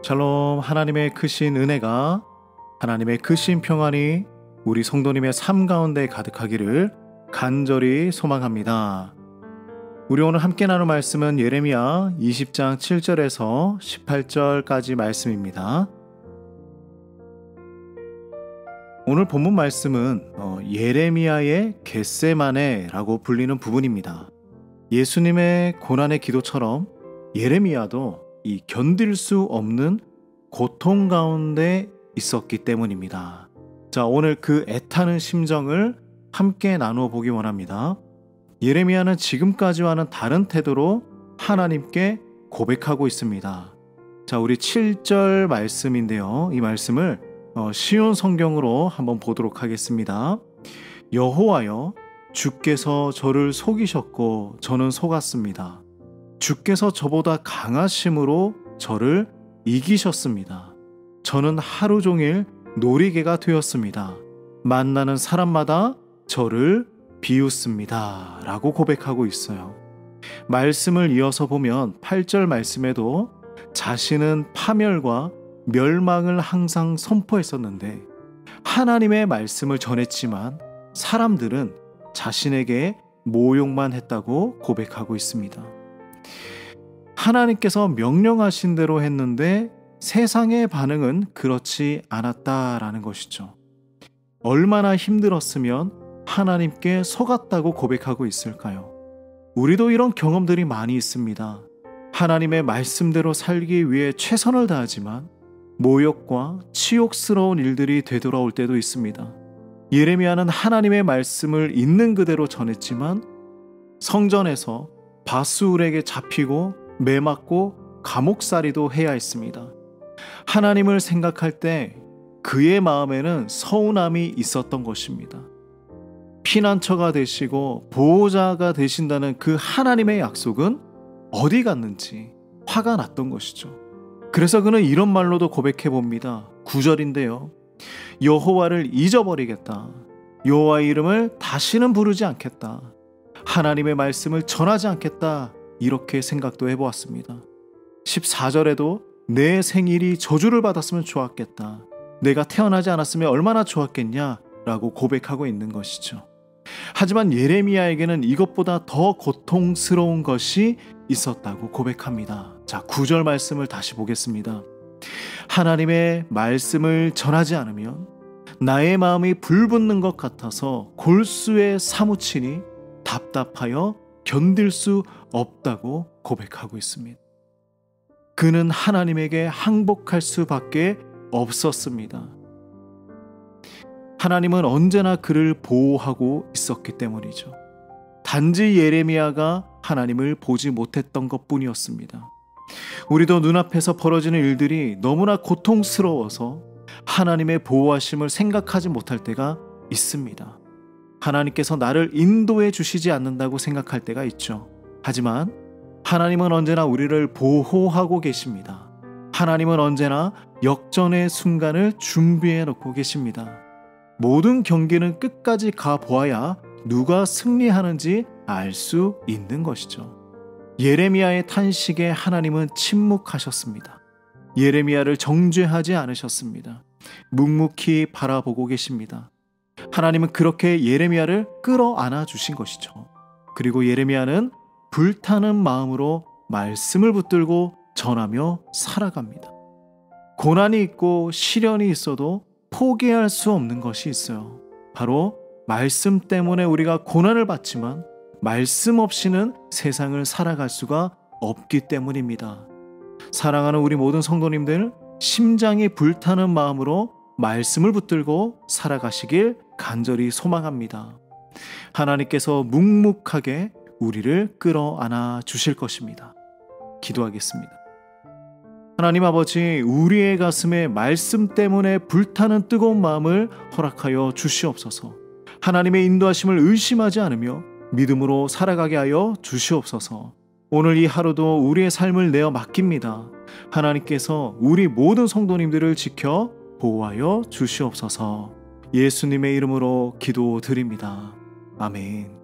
샬롬. 하나님의 크신 은혜가, 하나님의 크신 평안이 우리 성도님의 삶 가운데 가득하기를 간절히 소망합니다. 우리 오늘 함께 나눌 말씀은 예레미야 20장 7절에서 18절까지 말씀입니다. 오늘 본문 말씀은 예레미야의 겟세마네라고 불리는 부분입니다. 예수님의 고난의 기도처럼 예레미야도 이 견딜 수 없는 고통 가운데 있었기 때문입니다. 자, 오늘 그 애타는 심정을 함께 나누어 보기 원합니다. 예레미야는 지금까지와는 다른 태도로 하나님께 고백하고 있습니다. 자, 우리 7절 말씀인데요. 이 말씀을 쉬운 성경으로 한번 보도록 하겠습니다. 여호와여, 주께서 저를 속이셨고 저는 속았습니다. 주께서 저보다 강하심으로 저를 이기셨습니다. 저는 하루 종일 놀이개가 되었습니다. 만나는 사람마다 저를 비웃습니다. 라고 고백하고 있어요. 말씀을 이어서 보면 8절 말씀에도 자신은 파멸과 멸망을 항상 선포했었는데 하나님의 말씀을 전했지만 사람들은 자신에게 모욕만 했다고 고백하고 있습니다. 하나님께서 명령하신 대로 했는데 세상의 반응은 그렇지 않았다라는 것이죠. 얼마나 힘들었으면 하나님께 속았다고 고백하고 있을까요? 우리도 이런 경험들이 많이 있습니다. 하나님의 말씀대로 살기 위해 최선을 다하지만 모욕과 치욕스러운 일들이 되돌아올 때도 있습니다. 예레미야는 하나님의 말씀을 있는 그대로 전했지만 성전에서 바수울에게 잡히고 매맞고 감옥살이도 해야 했습니다. 하나님을 생각할 때 그의 마음에는 서운함이 있었던 것입니다. 피난처가 되시고 보호자가 되신다는 그 하나님의 약속은 어디 갔는지 화가 났던 것이죠. 그래서 그는 이런 말로도 고백해 봅니다. 9절인데요. 여호와를 잊어버리겠다. 여호와의 이름을 다시는 부르지 않겠다. 하나님의 말씀을 전하지 않겠다. 이렇게 생각도 해보았습니다. 14절에도 내 생일이 저주를 받았으면 좋았겠다. 내가 태어나지 않았으면 얼마나 좋았겠냐 라고 고백하고 있는 것이죠. 하지만 예레미야에게는 이것보다 더 고통스러운 것이 있었다고 고백합니다. 자, 9절 말씀을 다시 보겠습니다. 하나님의 말씀을 전하지 않으면 나의 마음이 불붙는 것 같아서 골수에 사무치니 답답하여 견딜 수 없다고 고백하고 있습니다. 그는 하나님에게 항복할 수밖에 없었습니다. 하나님은 언제나 그를 보호하고 있었기 때문이죠. 단지 예레미야가 하나님을 보지 못했던 것뿐이었습니다. 우리도 눈앞에서 벌어지는 일들이 너무나 고통스러워서 하나님의 보호하심을 생각하지 못할 때가 있습니다. 하나님께서 나를 인도해 주시지 않는다고 생각할 때가 있죠. 하지만 하나님은 언제나 우리를 보호하고 계십니다. 하나님은 언제나 역전의 순간을 준비해 놓고 계십니다. 모든 경기는 끝까지 가보아야 누가 승리하는지 알 수 있는 것이죠. 예레미야의 탄식에 하나님은 침묵하셨습니다. 예레미야를 정죄하지 않으셨습니다. 묵묵히 바라보고 계십니다. 하나님은 그렇게 예레미야를 끌어안아 주신 것이죠. 그리고 예레미야는 불타는 마음으로 말씀을 붙들고 전하며 살아갑니다. 고난이 있고 시련이 있어도 포기할 수 없는 것이 있어요. 바로 말씀 때문에 우리가 고난을 받지만 말씀 없이는 세상을 살아갈 수가 없기 때문입니다. 사랑하는 우리 모든 성도님들, 심장이 불타는 마음으로 말씀을 붙들고 살아가시길 간절히 소망합니다. 하나님께서 묵묵하게 우리를 끌어안아 주실 것입니다. 기도하겠습니다. 하나님 아버지, 우리의 가슴에 말씀 때문에 불타는 뜨거운 마음을 허락하여 주시옵소서. 하나님의 인도하심을 의심하지 않으며 믿음으로 살아가게 하여 주시옵소서. 오늘 이 하루도 우리의 삶을 내어 맡깁니다. 하나님께서 우리 모든 성도님들을 지켜 보호하여 주시옵소서. 예수님의 이름으로 기도드립니다. 아멘.